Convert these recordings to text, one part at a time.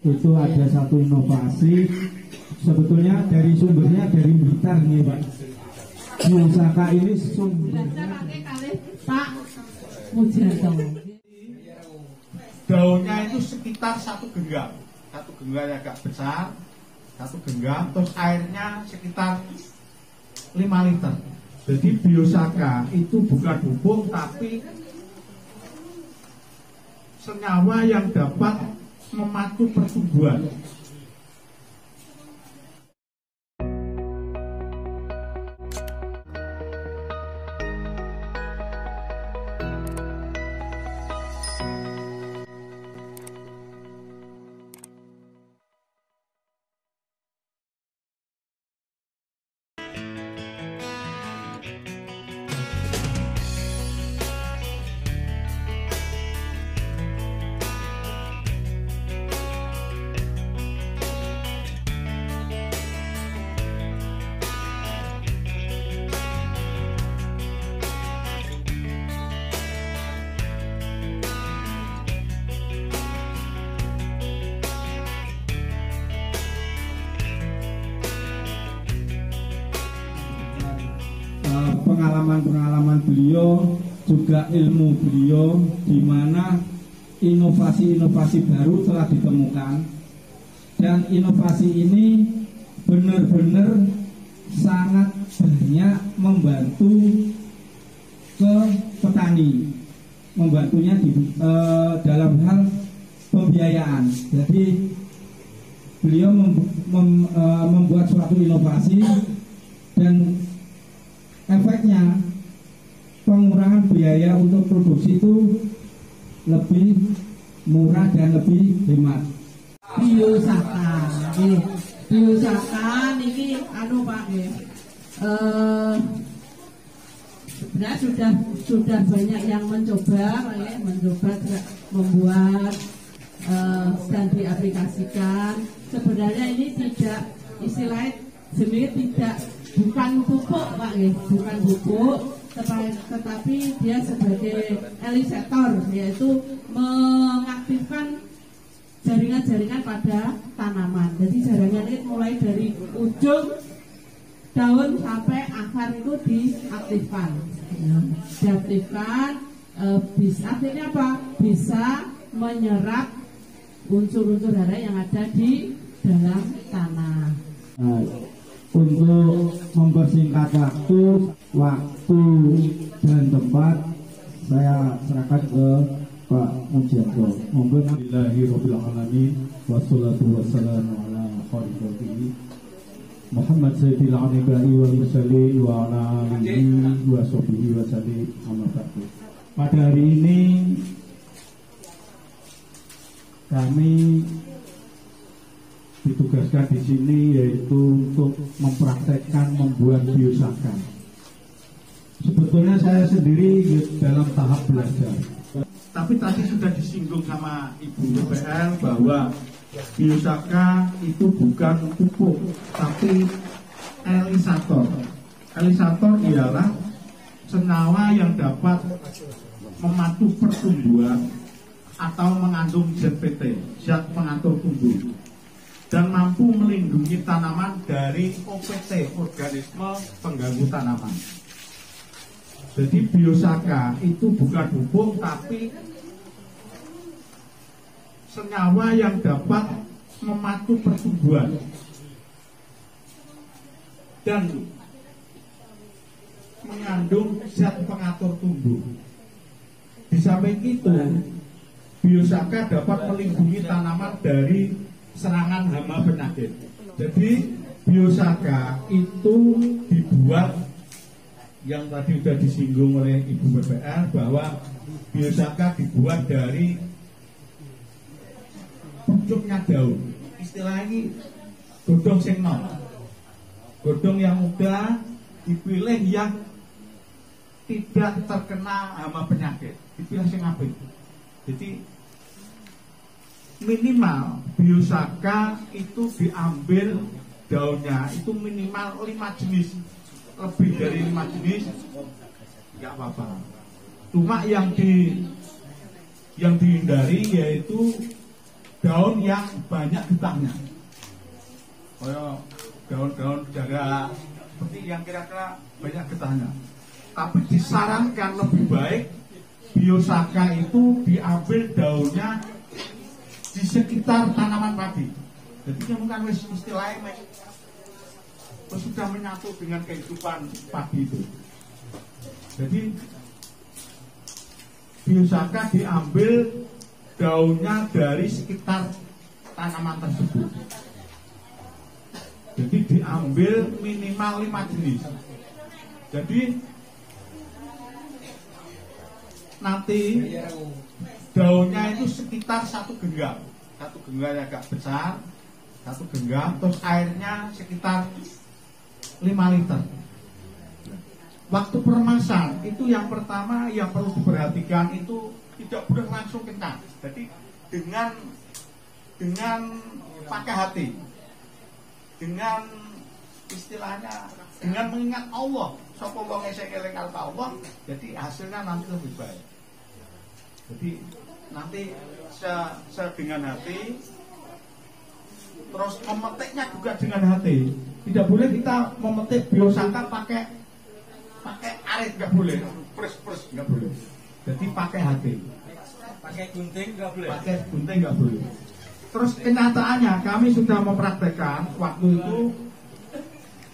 Itu ada satu inovasi, sebetulnya dari sumbernya dari Blitar nih Pak. Biosaka ini sumbernya Pak Mujarto. Daunnya itu sekitar satu genggam agak besar, satu genggam, terus airnya sekitar 5 liter. Jadi Biosaka itu bukan pupuk tapi senyawa yang dapat memacu pertumbuhan. Pengalaman beliau, juga ilmu beliau, di mana inovasi-inovasi baru telah ditemukan, dan inovasi ini benar-benar sangat banyak membantu ke petani, membantunya dalam hal pembiayaan. Jadi beliau membuat suatu inovasi dan efeknya pengurangan biaya untuk produksi itu lebih murah dan lebih hemat. Biosaka, Biosaka niki anu Pak sebenarnya sudah banyak yang mencoba membuat dan diaplikasikan. Sebenarnya ini tidak istilahnya jenis bukan pupuk Pak, bukan pupuk, tetapi dia sebagai elisator, yaitu mengaktifkan jaringan-jaringan pada tanaman. Jadi jaringan ini mulai dari ujung daun sampai akar itu diaktifkan. Bisa akhirnya apa? Bisa menyerap unsur-unsur hara yang ada di dalam tanah. Untuk mempersingkat waktu dan tempat, saya serahkan ke Pak Mujarto. Bismillahirrahmanirrahim. Wassalatu wassalamu ala khalifatihi Muhammad sayyidil anbiya'i wal mursalin wa ala alihi wa sahbihi wa sallim. Pada hari ini kami ditugaskan di sini yaitu untuk mempraktekkan membuat biosaka. Sebetulnya saya sendiri dalam tahap belajar. Tapi tadi sudah disinggung sama Ibu BPL bahwa biosaka itu bukan pupuk tapi elisator. Elisator ialah senyawa yang dapat memacu pertumbuhan atau mengandung ZPT, zat pengatur tumbuh, dan mampu melindungi tanaman dari OPT, organisme pengganggu tanaman. Jadi biosaka itu bukan pupuk tapi senyawa yang dapat memacu pertumbuhan dan mengandung zat pengatur tumbuh. Di samping itu, biosaka dapat melindungi tanaman dari serangan hama penyakit. Jadi biosaka itu dibuat, yang tadi sudah disinggung oleh Ibu BPL, bahwa biosaka dibuat dari pucuknya daun. Istilah ini godong sing nom. Godong yang muda dipilih yang tidak terkena hama penyakit, dipilih sing apik. Jadi minimal biosaka itu diambil daunnya itu minimal 5 jenis, lebih dari 5 jenis nggak apa-apa. Cuma yang dihindari yaitu daun yang banyak getahnya, kayak daun-daun jarak seperti yang kira-kira banyak getahnya. Tapi disarankan lebih baik biosaka itu diambil daunnya di sekitar tanaman padi. Jadi kan bukan istilahnya sudah menyatu dengan kehidupan padi itu. Jadi biosaka diambil daunnya dari sekitar tanaman tersebut. Jadi diambil minimal 5 jenis. Jadi nanti daunnya itu sekitar 1 genggam. 1 genggam yang agak besar, 1 genggam, terus airnya sekitar 5 liter. Waktu peremasan itu yang pertama yang perlu diperhatikan itu tidak boleh langsung kencang. Jadi dengan pakai hati, dengan istilahnya dengan mengingat Allah, sapa wong sing eling karo Allah, jadi hasilnya nanti lebih baik. Jadi nanti dengan hati, terus memetiknya juga dengan hati. Tidak boleh kita memetik biosaka pakai arit, nggak boleh, pres nggak boleh. Jadi pakai hati. Pakai gunting nggak boleh. Pakai gunting nggak boleh. Terus kenyataannya kami sudah mempraktekkan waktu itu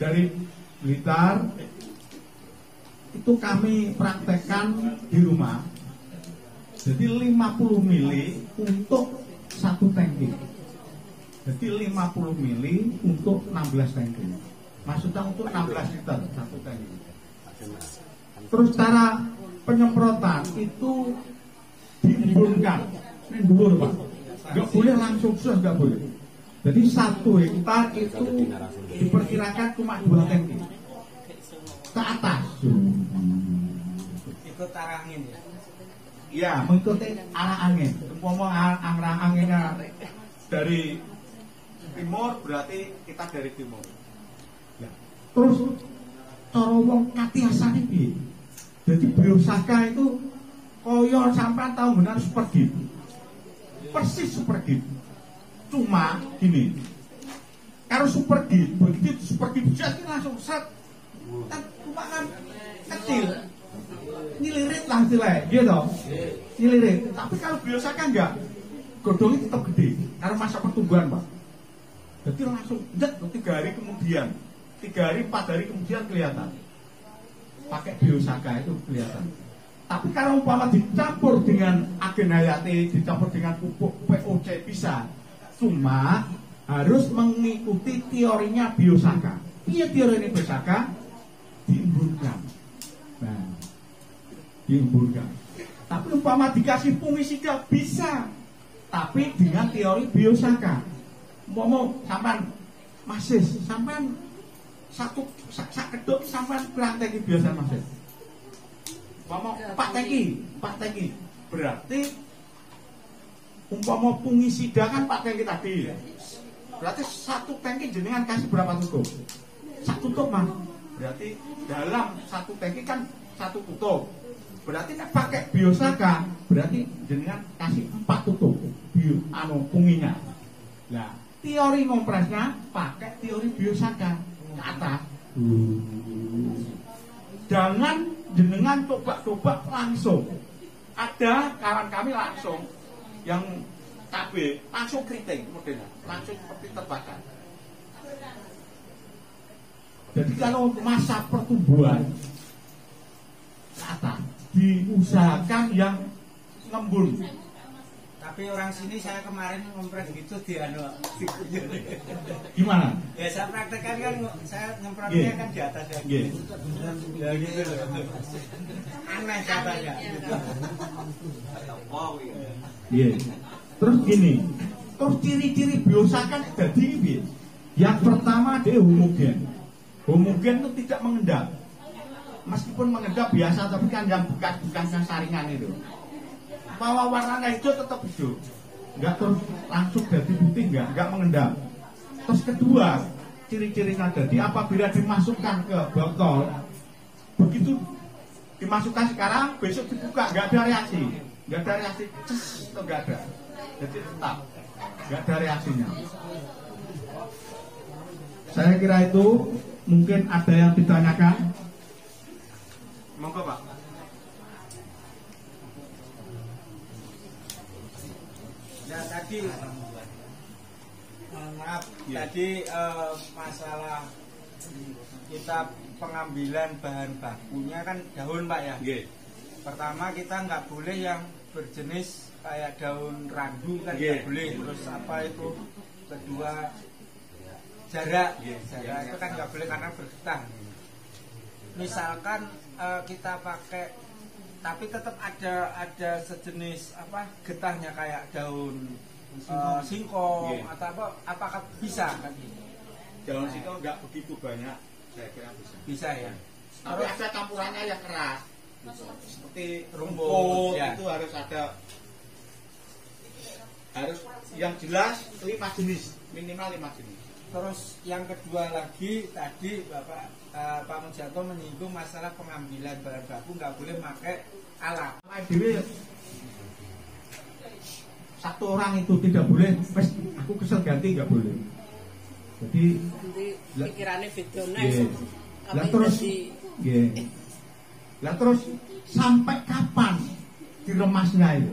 dari Blitar, itu kami praktekkan di rumah. Jadi 50 mili untuk 1 tangki. Jadi 50 mili untuk 16 tangki. Maksudnya untuk 16 liter 1 tangki. Terus cara penyemprotan itu diembunkan. Ini dulu Pak. Nggak boleh langsung sus, nggak boleh. Jadi 1 hektar itu diperkirakan cuma 2 tangki ke atas. Ikut arah angin ya? Ya, mengikuti arah angin. Umpama arah anginnya dari timur, berarti kita dari timur. Ya. Terus cara wong katiasane piye? Jadi biosaka itu koyo sampai tahu benar supergit. Persis supergit. Cuma gini. Kalau supergit, begitu supergit jadi langsung set. Kan cuma kan kecil. Nyilirit lah istilahnya, gitu. Nyilirit. Tapi kalau biosaka enggak, godongnya tetap gede. Karena masa pertumbuhan Pak. Jadi langsung 3 hari kemudian, 3 hari 4 hari kemudian kelihatan. Pakai biosaka itu kelihatan. Tapi kalau umpama dicampur dengan agen hayati, dicampur dengan pupuk POC bisa. Cuma harus mengikuti teorinya biosaka. Iya teori biosaka diembunkan. Nah, diembunkan. Tapi umpama dikasih fungisida bisa. Tapi dengan teori biosaka. Mau sampan masis, sampan sak kedok sampan kurang tangki biasa masis. Mau 4 tangki. Berarti umpama fungisida kan 4 tangki tadi. Berarti 1 tangki jenengan kasih berapa tutup? 1 tutup Mas. Berarti dalam 1 tangki kan 1 tutup. Berarti nek pakai biosaka, berarti jenengan kasih 4 tutup funginya. Nah, teori kompresnya pakai teori biosaka ke atas. Jangan jenengan coba-coba langsung. Ada kawan kami langsung yang KB langsung keriting modelnya, langsung seperti terbakar. Jadi kalau masa pertumbuhan ke atas diusahakan yang ngembun. Tapi orang sini saya kemarin ngompres gitu di Gimana? Ya saya praktekkan kan, saya nyemprotnya kan di atas ya. Ya gitu loh. Aneh katanya. Iya. Terus gini, terus ciri-ciri biosaka jadi ini. Yang pertama dia homogen. Homogen itu tidak mengendap. Meskipun mengendap biasa, tapi kan yang bekas-bekasnya saringan itu. Bahwa warnanya hijau tetap hijau, nggak terus langsung jadi putih, nggak mengendap. Terus kedua, ciri-cirinya jadi apabila dimasukkan ke botol, begitu dimasukkan sekarang, besok dibuka nggak ada reaksi, ces, itu nggak ada. Jadi tetap. nggak ada reaksinya. Saya kira itu mungkin ada yang ditanyakan. Monggo Pak. Ya tadi maaf tadi masalah kita pengambilan bahan bakunya kan daun Pak ya. Pertama kita nggak boleh yang berjenis kayak daun randu kan nggak boleh. Terus apa itu? Kedua jarak itu kan nggak boleh karena bergetah. Misalkan kita pakai tapi tetap ada sejenis apa getahnya kayak daun singkong atau apa, apakah bisa kan? Daun singkong nggak begitu banyak, saya kira bisa. Bisa ya. Tapi ada campurannya yang keras, seperti rumput ya. Itu harus ada, harus yang jelas 5 jenis, minimal 5 jenis. Terus yang kedua lagi tadi Pak Mujanto menyinggung masalah pengambilan bahan baku nggak boleh pakai alat. Satu orang itu tidak boleh, wes aku kesel ganti nggak boleh. Jadi pikirannya videonya lah terus, lah terus sampai kapan diremasnya itu?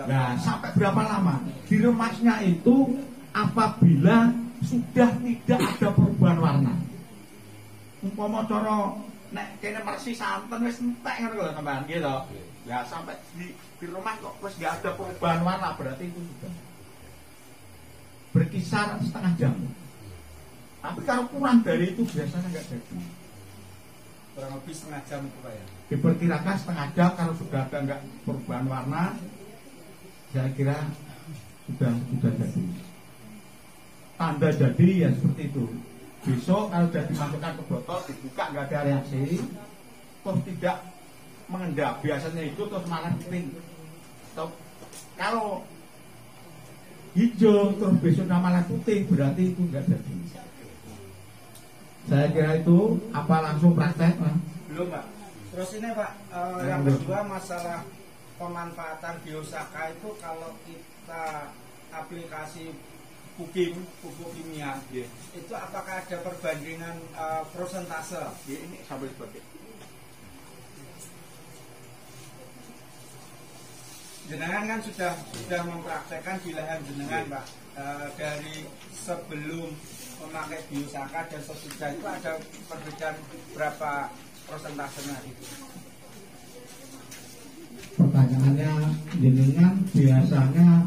Nah sampai berapa lama? Diremasnya itu apabila sudah tidak ada perubahan warna. Umpama cara nek kene persis santen wis entek ngono lho sampean gitu. Ya sampai di rumah kok wis enggak ada perubahan warna, berarti itu sudah berkisar setengah jam. Tapi kalau kurang dari itu biasanya enggak jadi. Kurang lebih setengah jam itu Pak ya. Diperkirakan setengah jam kalau sudah ada enggak perubahan warna, saya kira sudah jadi. Tanda jadi ya seperti itu. Besok kalau sudah dimasukkan ke botol, dibuka nggak ada reaksi, terus tidak mengendap, biasanya itu terus malah kering. Kalau hijau terus besoknya malah putih, berarti itu nggak jadi. Saya kira itu apa langsung praktek Pak? Belum Pak. Terus ini Pak, yang kedua masalah pemanfaatan biosaka itu kalau kita aplikasi pupuk kimia, itu apakah ada perbandingan persentase? Ini sampai sebagai jenengan kan sudah mempraktekkan di lahan jenengan Pak, dari sebelum memakai biosaka dan sesudah itu ada perbedaan berapa persentasenya itu? Pertanyaannya jenengan biasanya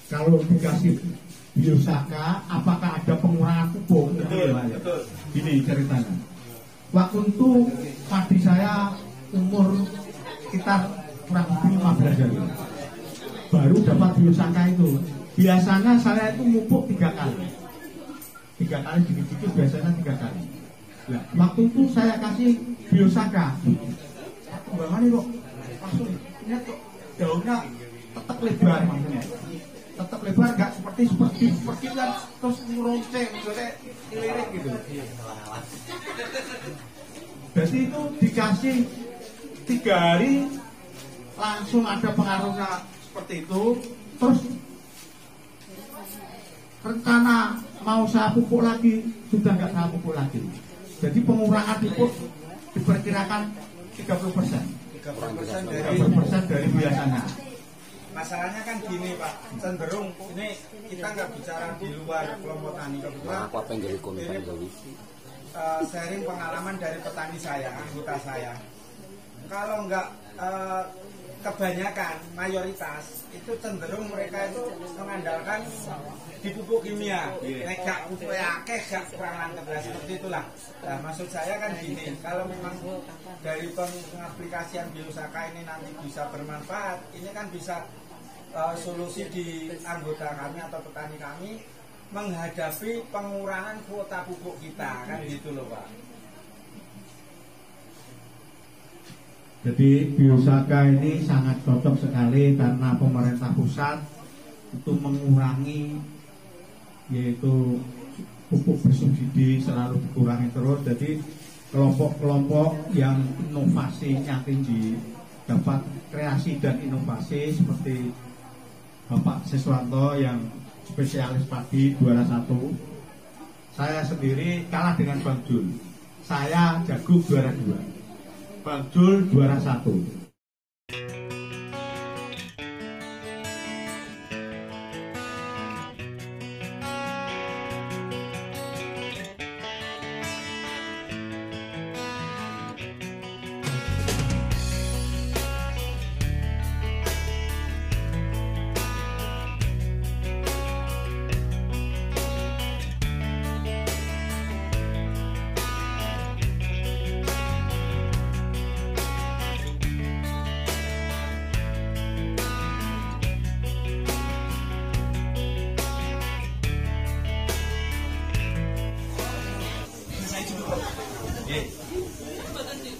kalau dikasih biosaka apakah ada pengurangan pupuk? Betul. Gini ceritanya. Waktu itu padi saya umur sekitar kurang lebih 15 hari. Baru dapat biosaka itu. Biasanya saya itu pupuk 3 kali. 3 kali dikit-dikit biasanya 3 kali. Nah, waktu itu saya kasih biosaka. Bagaimana kok langsung lihat kok daunnya tetap lebar maksudnya. Tetap lebar nggak seperti kan terus ngeronceng maksudnya lirik gitu. Jadi itu dikasih 3 hari langsung ada pengaruhnya seperti itu. Terus rencana mau saya pupuk lagi sudah nggak saya pupuk lagi. Jadi pengurangan pupuk diperkirakan 30%. 30% dari biasanya. Masalahnya kan gini Pak, cenderung ini kita nggak bicara di luar kelompok tani, kebetulan ini sharing pengalaman dari petani saya, anggota saya. Kalau nggak kebanyakan, mayoritas itu cenderung mereka itu mengandalkan di pupuk kimia. Nek gak pupuk akeh gak kurang langgeng seperti itulah. Nah, maksud saya kan gini, kalau memang dari pengaplikasian biosaka ini nanti bisa bermanfaat, ini kan bisa solusi di anggota kami atau petani kami menghadapi pengurangan kuota pupuk kita kan gitu loh Pak. Jadi biosaka ini sangat cocok sekali karena pemerintah pusat itu mengurangi yaitu pupuk bersubsidi selalu dikurangi terus. Jadi kelompok-kelompok yang inovasinya tinggi dapat kreasi dan inovasi seperti Bapak Siswanto yang spesialis padi juara 1. Saya sendiri kalah dengan Bang Jul. Saya jagung juara 2. Bang Jul juara 1.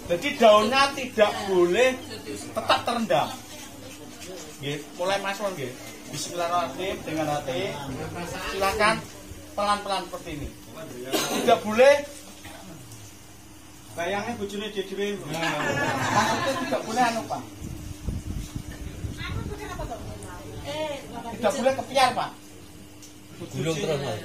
Jadi daunnya tidak boleh tetap terendam. Mulai masuk, Bismillahirrahmanirrahim dengan hati. Silakan pelan-pelan seperti ini. Tidak boleh. Bayangnya bujurnya jadi. Maksudnya tidak boleh Pak. Tidak boleh kepiar Pak. Gulung terus Mas.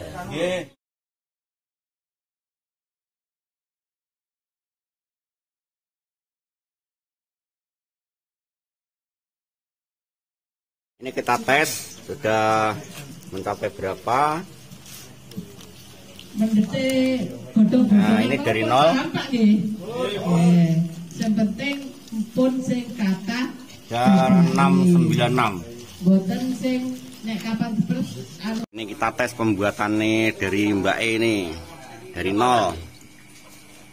Ini kita tes sudah mencapai berapa. Nah, ini dari 0. Yang penting pun sing kata jar 696. boten sing nek kapan terus. Ini kita tes pembuatan nih dari Mbak E ini dari 0.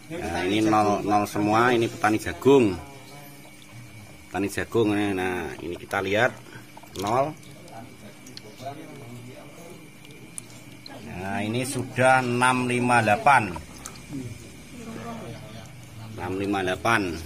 Nah, ini 0 semua. Ini petani jagung. Petani jagung. Nah, ini kita lihat 0. Nah, ini sudah 658. 658.